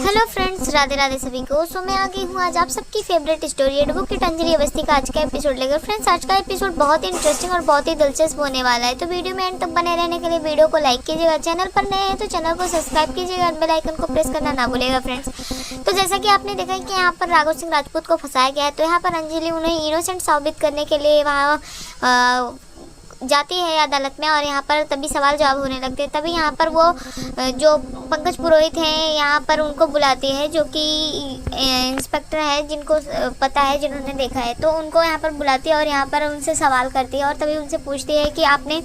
Hello friends, Radhe Radhe सभी को। सो मैं आ गई हूँ आज आप सबकी favourite story advocate Anjali Awasthi का आज का एपिसोड लेकर। फ्रेंड्स, आज का एपिसोड बहुत ही इंटरेस्टिंग और बहुत ही दिलचस्प होने वाला है, तो वीडियो में एंड तक बने रहने के लिए वीडियो को लाइक कीजिएगा। चैनल पर नए हैं तो चैनल को सब्सक्राइब कीजिएगा, बेल आइकन को प्रेस करना ना भूलिएगा। फ्रेंड्स, तो जैसा कि आपने देखा कि यहाँ पर राघव सिंह राजपूत को फंसाया गया है, तो यहाँ पर अंजलि उन्हें इनोसेंट साबित करने के लिए वहाँ जाती है अदालत में, और यहाँ पर तभी सवाल जवाब होने लगते हैं। तभी यहाँ पर वो जो पंकज पुरोहित हैं यहाँ पर उनको बुलाती है, जो कि इंस्पेक्टर है जिनको पता है, जिन्होंने देखा है, तो उनको यहाँ पर बुलाती है और यहाँ पर उनसे सवाल करती है। और तभी उनसे पूछती है कि आपने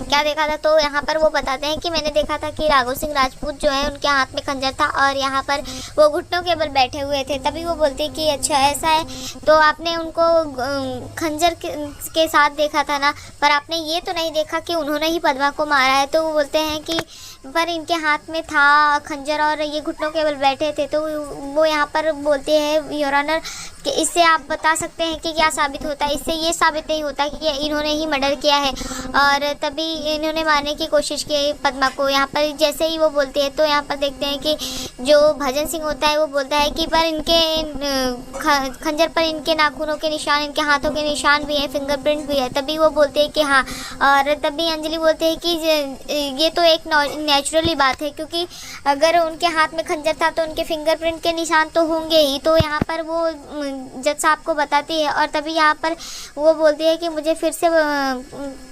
क्या देखा था। तो यहाँ पर वो बताते हैं कि मैंने देखा था कि राघव सिंह राजपूत जो है उनके हाथ में खंजर था और यहाँ पर वो घुटनों के बल बैठे हुए थे। तभी वो बोलती है कि अच्छा ऐसा है, तो आपने उनको खंजर के साथ देखा था ना, पर आपने ये तो नहीं देखा कि उन्होंने ही पद्मा को मारा है। तो वो बोलते हैं कि पर इनके हाथ में था खंजर और ये घुटनों के बल बैठे थे। तो वो यहाँ पर बोलते हैं योर ऑनर कि इससे आप बता सकते हैं कि क्या साबित होता है। इससे ये साबित नहीं होता कि इन्होंने ही मर्डर किया है और तभी इन्होंने मारने की कोशिश की पद्मा को। यहाँ पर जैसे ही वो बोलते हैं तो यहाँ पर देखते हैं कि जो भजन सिंह होता है वो बोलता है कि पर इनके खंजर पर इनके नाखूनों के निशान, इनके हाथों के निशान भी हैं, फिंगरप्रिंट भी है। तभी वो बोलते हैं कि हाँ, और तभी अंजलि बोलते हैं कि ये तो एक नेचुरली बात है, क्योंकि अगर उनके हाथ में खंजर था तो उनके फिंगरप्रिंट के निशान तो होंगे ही। तो यहाँ पर वो जज साहब को बताती है और तभी यहाँ पर वो बोलती है कि मुझे फिर से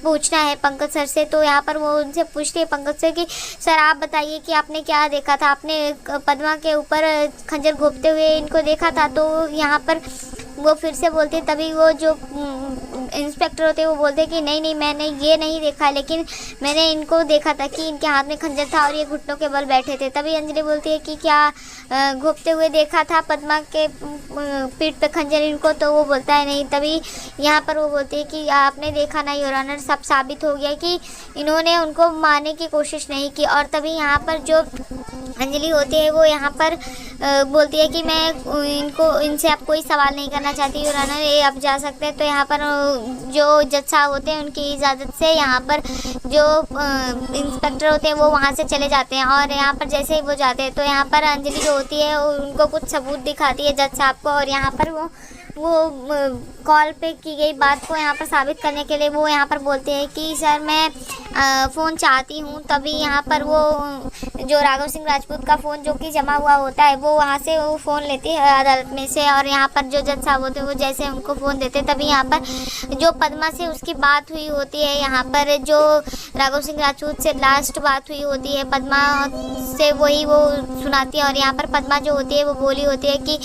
पूछना है पंकज सर से। तो यहाँ पर वो उनसे पूछती है पंकज सर कि सर आप बताइए कि आपने क्या देखा था, आपने पद्मा के ऊपर खंजर घोंपते हुए इनको देखा था। तो यहाँ पर वो फिर से बोलते हैं, तभी वो जो इंस्पेक्टर होते हैं वो बोलते हैं कि नहीं मैंने ये नहीं देखा, लेकिन मैंने इनको देखा था कि इनके हाथ में खंजर था और ये घुटनों के बल बैठे थे। तभी अंजलि बोलती है कि क्या घोंपते हुए देखा था पद्मा के पीठ पे खंजर इनको। तो वो बोलता है नहीं। तभी यहाँ पर वो बोलती है कि आपने देखा ना योर ऑनर, सब साबित हो गया कि इन्होंने उनको मारने की कोशिश नहीं की। और तभी यहाँ पर जो अंजलि होती है वो यहाँ पर बोलती है कि मैं इनसे अब कोई सवाल नहीं करना चाहती योर ऑनर, ये अब जा सकते हैं। तो यहाँ पर जो जज साहब होते हैं उनकी इजाज़त से यहाँ पर जो इंस्पेक्टर होते हैं वो वहाँ से चले जाते हैं। और यहाँ पर जैसे ही वो जाते हैं तो यहाँ पर अंजलि जो होती है उनको कुछ सबूत दिखाती है जज साहब को, और यहाँ पर वो कॉल पे की गई बात को यहाँ पर साबित करने के लिए वो यहाँ पर बोलते हैं कि सर मैं फ़ोन चाहती हूँ। तभी यहाँ पर वो जो राघव सिंह राजपूत का फ़ोन जो कि जमा हुआ होता है वो वहाँ से वो फ़ोन लेती है अदालत में से, और यहाँ पर जो जज साहब होते हैं वो जैसे उनको फ़ोन देते तभी यहाँ पर जो पद्मा से उसकी बात हुई होती है, यहाँ पर जो राघव सिंह राजपूत से लास्ट बात हुई होती है पद्मा से वही वो सुनाती है। और यहाँ पर पद्मा जो होती है वो बोली होती है कि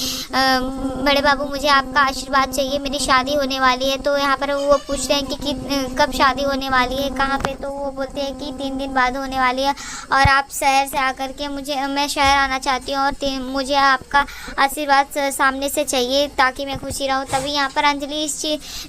बड़े बाबू मुझे आपका आशीर्वाद चाहिए, मेरी शादी होने वाली है। तो यहाँ पर वो पूछते हैं कि कब शादी होने वाली है, कहाँ पे। तो वो बोलते हैं कि 3 दिन बाद होने वाली है और आप शहर से आकर के मैं शहर आना चाहती हूँ और मुझे आपका आशीर्वाद सामने से चाहिए ताकि मैं खुशी रहूँ। तभी यहाँ पर अंजलि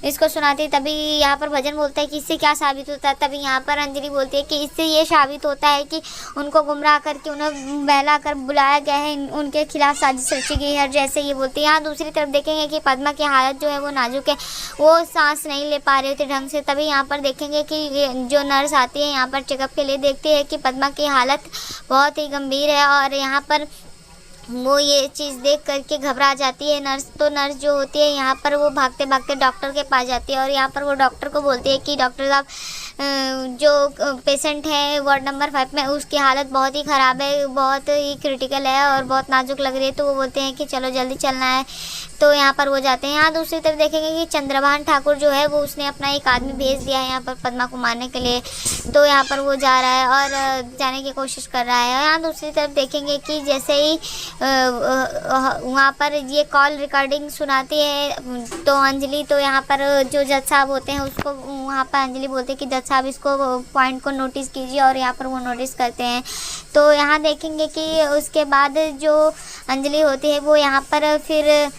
इसको सुनाती। तभी यहाँ पर भजन बोलता है कि इससे क्या साबित होता है। तभी यहाँ पर अंजलि बोलती है कि इससे ये साबित होता है कि उनको गुमराह करके उन्हें बहला कर बुलाया गया है, उनके खिलाफ साजिश रची गई है। जैसे ये बोलती है, यहाँ दूसरी तरफ देखेंगे कि पद्मा की हालत जो है वो नाजुक है, वो सांस नहीं ले पा रहे थे ढंग से। तभी यहाँ पर देखेंगे कि जो नर्स आती है यहाँ पर चेकअप के लिए, देखती है कि पद्मा की हालत बहुत ही गंभीर है और यहाँ पर वो ये चीज़ देख करके घबरा जाती है नर्स। तो नर्स जो होती है यहाँ पर वो भागते भागते डॉक्टर के पास जाती है और यहाँ पर वो डॉक्टर को बोलती है कि डॉक्टर साहब जो पेशेंट है वार्ड नंबर 5 में उसकी हालत बहुत ही ख़राब है, बहुत ही क्रिटिकल है और बहुत नाजुक लग रही है। तो वो बोलते हैं कि चलो जल्दी चलना है। तो यहाँ पर वो जाते हैं। यहाँ दूसरी तरफ देखेंगे कि चंद्रभान ठाकुर जो है वो उसने अपना एक आदमी भेज दिया है यहाँ पर पद्मा को मारने के लिए। तो यहाँ पर वो जा रहा है और जाने की कोशिश कर रहा है। यहाँ दूसरी तरफ देखेंगे कि जैसे ही वहाँ पर ये कॉल रिकॉर्डिंग सुनाती है तो अंजलि, तो यहाँ पर जो जज साहब होते हैं उसको वहाँ पर अंजलि बोलते हैं कि जज साहब इसको पॉइंट को नोटिस कीजिए, और यहाँ पर वो नोटिस करते हैं। तो यहाँ देखेंगे कि उसके बाद जो अंजलि होती है वो यहाँ पर फिर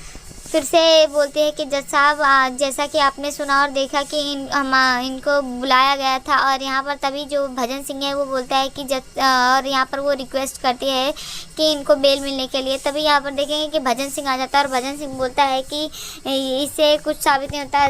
से बोलती है कि जज साहब जैसा कि आपने सुना और देखा कि इनको बुलाया गया था। और यहाँ पर तभी जो भजन सिंह है वो बोलता है कि और यहाँ पर वो रिक्वेस्ट करती है कि इनको बेल मिलने के लिए। तभी यहाँ पर देखेंगे कि भजन सिंह आ जाता है और भजन सिंह बोलता है कि इससे कुछ साबित नहीं होता,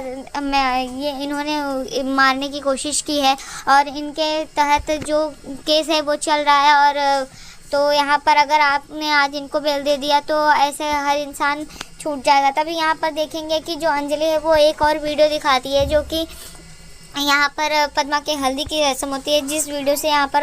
ये इन्होंने मारने की कोशिश की है और इनके तहत जो केस है वो चल रहा है और तो यहाँ पर अगर आपने आज इनको बेल दे दिया तो ऐसे हर इंसान छूट जाएगा। तभी यहाँ पर देखेंगे कि जो अंजलि है वो एक और वीडियो दिखाती है, जो कि यहाँ पर पद्मा के हल्दी की रस्म होती है, जिस वीडियो से यहाँ पर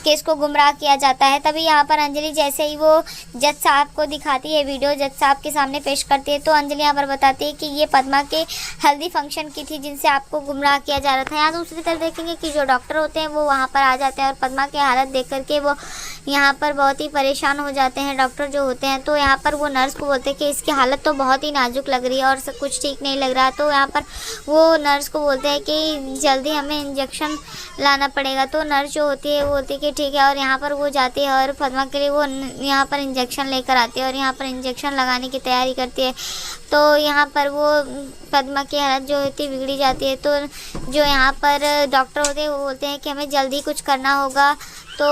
केस को गुमराह किया जाता है। तभी यहाँ पर अंजलि जैसे ही वो जज साहब को दिखाती है वीडियो, जज साहब के सामने पेश करती है, तो अंजलि यहाँ पर बताती है कि ये पद्मा के हल्दी फंक्शन की थी जिनसे आपको गुमराह किया जा रहा था। यहाँ दूसरी तरफ देखेंगे कि जो डॉक्टर होते हैं वो वहाँ पर आ जाते हैं और पद्मा की हालत देख करके वो यहाँ पर बहुत ही परेशान हो जाते हैं डॉक्टर जो होते हैं। तो यहाँ पर वो नर्स को बोलते हैं कि इसकी हालत तो बहुत ही नाजुक लग रही है और सब कुछ ठीक नहीं लग रहा। तो यहाँ पर वो नर्स को बोलते हैं कि जल्दी हमें इंजेक्शन लाना पड़ेगा। तो नर्स जो होती है वो बोलती है कि ठीक है, और यहाँ पर वो जाती है और पद्मा के लिए वो यहाँ पर इंजेक्शन लेकर आती है और यहाँ पर इंजेक्शन लगाने की तैयारी करती है। तो यहाँ पर वो पद्मा की हालत जो होती है बिगड़ी जाती है। तो जो यहाँ पर डॉक्टर होते हैं वो बोलते हैं कि हमें जल्दी कुछ करना होगा। तो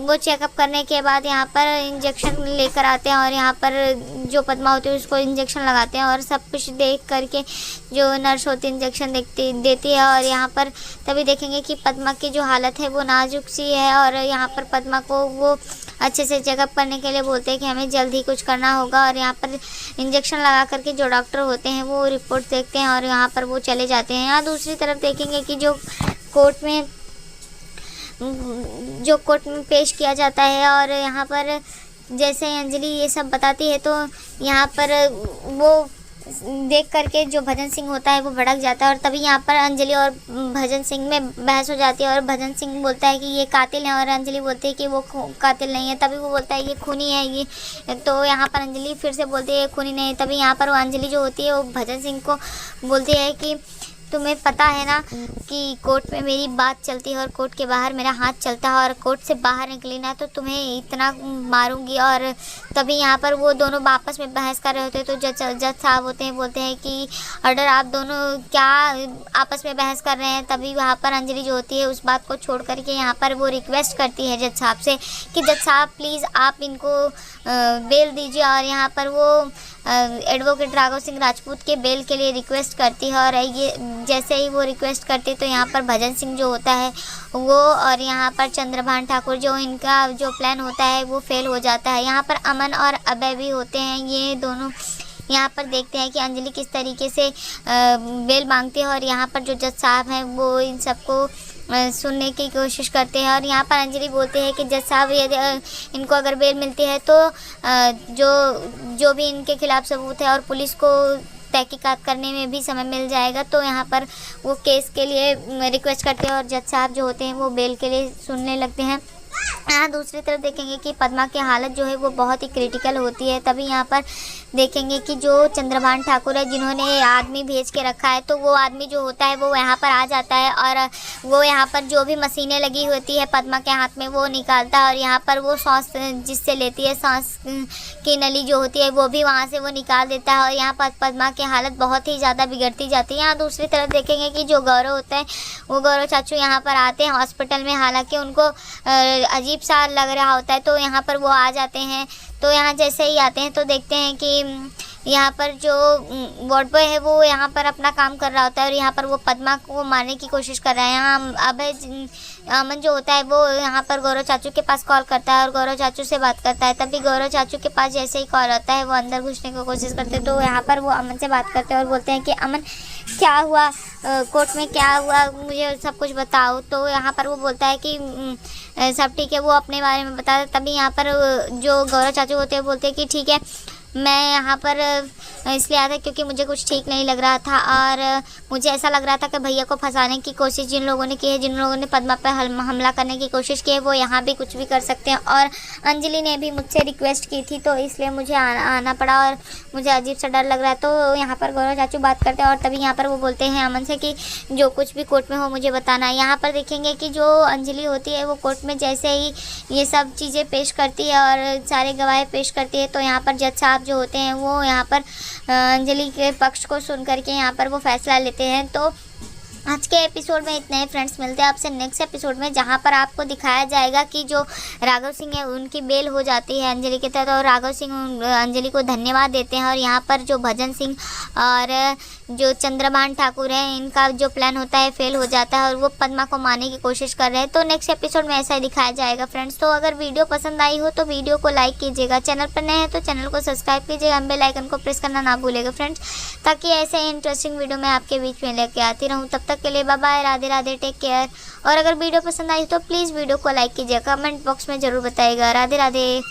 वो चेकअप करने के बाद यहाँ पर इंजेक्शन लेकर आते हैं और यहाँ पर जो पद्मा होती है उसको इंजेक्शन लगाते हैं और सब कुछ देख करके जो नर्स होती है इंजेक्शन देती है। और यहाँ पर तभी देखेंगे कि पद्मा की जो हालत है वो नाजुक सी है और यहाँ पर पद्मा को वो अच्छे से चेकअप करने के लिए बोलते हैं कि हमें जल्दी कुछ करना होगा। और यहाँ पर इंजेक्शन लगा करके जो डॉक्टर होते हैं वो रिपोर्ट देखते हैं और यहाँ पर वो चले जाते हैं। यहाँ दूसरी तरफ देखेंगे कि जो कोर्ट में पेश किया जाता है और यहाँ पर जैसे अंजलि ये सब बताती है तो यहाँ पर वो देख करके जो भजन सिंह होता है वो भड़क जाता है। और तभी यहाँ पर अंजलि और भजन सिंह में बहस हो जाती है और भजन सिंह बोलता है कि ये कातिल है और अंजलि बोलती है कि वो कातिल नहीं है। तभी वो बोलता है ये खूनी है ये। तो यहाँ पर अंजलि फिर से बोलती है खूनी नहीं। तभी यहाँ पर वो अंजलि जो होती है वो भजन सिंह को बोलती है कि तुम्हें पता है ना कि कोर्ट में मेरी बात चलती है और कोर्ट के बाहर मेरा हाथ चलता है और कोर्ट से बाहर निकली ना तो तुम्हें इतना मारूंगी। और तभी यहाँ पर वो दोनों आपस में बहस कर रहे होते हैं। तो जज साहब होते हैं बोलते हैं कि ऑर्डर, आप दोनों क्या आपस में बहस कर रहे हैं। तभी वहाँ पर अंजलि जो होती है उस बात को छोड़ करके यहाँ पर वो रिक्वेस्ट करती है जज साहब से कि जज साहब प्लीज़ आप इनको बेल दीजिए। और यहाँ पर वो एडवोकेट राघव सिंह राजपूत के बेल के लिए रिक्वेस्ट करती है। और ये जैसे ही वो रिक्वेस्ट करती है तो यहाँ पर भजन सिंह जो होता है वो और यहाँ पर चंद्रभान ठाकुर जो इनका जो प्लान होता है वो फेल हो जाता है। यहाँ पर अमन और अभय भी होते हैं, ये दोनों यहाँ पर देखते हैं कि अंजलि किस तरीके से बेल मांगती है और यहाँ पर जो जज साहब हैं वो इन सबको सुनने की कोशिश करते हैं। और यहाँ पर अंजलि बोलते हैं कि जज साहब यदि इनको अगर बेल मिलती है तो जो भी इनके खिलाफ सबूत है और पुलिस को तहकीकात करने में भी समय मिल जाएगा। तो यहाँ पर वो केस के लिए रिक्वेस्ट करते हैं और जज साहब जो होते हैं वो बेल के लिए सुनने लगते हैं। यहाँ दूसरी तरफ देखेंगे कि पद्मा की हालत जो है वो बहुत ही क्रिटिकल होती है। तभी यहाँ पर देखेंगे कि जो चंद्रभान ठाकुर है जिन्होंने आदमी भेज के रखा है तो वो आदमी जो होता है वो यहाँ पर आ जाता है और वो यहाँ पर जो भी मशीनें लगी होती है पद्मा के हाथ में वो निकालता है और यहाँ पर वो सांस जिससे लेती है सांस की नली जो होती है वो भी वहाँ से वो निकाल देता है और यहाँ पर पद्मा की हालत बहुत ही ज़्यादा बिगड़ती जाती है। यहाँ दूसरी तरफ देखेंगे कि जो गौरव होता है वो गौरव चाचू यहाँ पर आते हैं हॉस्पिटल में, हालांकि उनको अजीब सा लग रहा होता है तो यहाँ पर वो आ जाते हैं। तो यहाँ जैसे ही आते हैं तो देखते हैं कि यहाँ पर जो वार्ड बॉय है वो यहाँ पर अपना काम कर रहा होता है और यहाँ पर वो पद्मा को मारने की कोशिश कर रहा है। यहाँ अभय अमन जो होता है वो यहाँ पर गौरव चाचू के पास कॉल करता है और गौरव चाचू से बात करता है। तभी गौरव चाचू के पास जैसे ही कॉल आता है वो अंदर घुसने की कोशिश करते हैं। तो यहाँ पर वो अमन से बात करते हैं और बोलते हैं कि अमन क्या हुआ, कोर्ट में क्या हुआ, मुझे सब कुछ बताओ। तो यहाँ पर वो बोलता है कि सब ठीक है, वो अपने बारे में बता। तभी यहाँ पर जो गौरव चाचू होते हैं बोलते हैं कि ठीक है, मैं यहाँ पर इसलिए आया था क्योंकि मुझे कुछ ठीक नहीं लग रहा था और मुझे ऐसा लग रहा था कि भैया को फंसाने की कोशिश जिन लोगों ने की है, जिन लोगों ने पद्मा पर हमला करने की कोशिश की है वो यहाँ भी कुछ भी कर सकते हैं। और अंजलि ने भी मुझसे रिक्वेस्ट की थी तो इसलिए मुझे आना पड़ा और मुझे अजीब सा डर लग रहा है। तो यहाँ पर गौरव चाचू बात करते हैं और तभी यहाँ पर वो बोलते हैं अमन से कि जो कुछ भी कोर्ट में हो मुझे बताना है। यहाँ पर देखेंगे कि जो अंजलि होती है वो कोर्ट में जैसे ही ये सब चीज़ें पेश करती है और सारे गवाह पेश करती है तो यहाँ पर जज साहब जो होते हैं वो यहाँ पर अंजलि के पक्ष को सुन करके यहाँ पर वो फैसला लेते हैं। तो आज के एपिसोड में इतने ही फ्रेंड्स। मिलते हैं आपसे नेक्स्ट एपिसोड में, जहां पर आपको दिखाया जाएगा कि जो राघव सिंह है उनकी बेल हो जाती है अंजलि के तहत, और राघव सिंह अंजलि को धन्यवाद देते हैं। और यहाँ पर जो भजन सिंह और जो चंद्रभान ठाकुर है, इनका जो प्लान होता है फेल हो जाता है और वो पद्मा को मारने की कोशिश कर रहे हैं। तो नेक्स्ट एपिसोड में ऐसा ही दिखाया जाएगा फ्रेंड्स। तो अगर वीडियो पसंद आई हो तो वीडियो को लाइक कीजिएगा, चैनल पर नए हैं तो चैनल को सब्सक्राइब कीजिएगा, बेल आइकन को प्रेस करना ना भूलिएगा फ्रेंड्स, ताकि ऐसे इंटरेस्टिंग वीडियो मैं आपके बीच में लेके आती रहूँ। तब तक के लिए bye bye, Radhe Radhe, take care. और अगर वीडियो पसंद आई तो प्लीज़ वीडियो को लाइक कीजिएगा, कमेंट बॉक्स में ज़रूर बताइएगा। राधे राधे।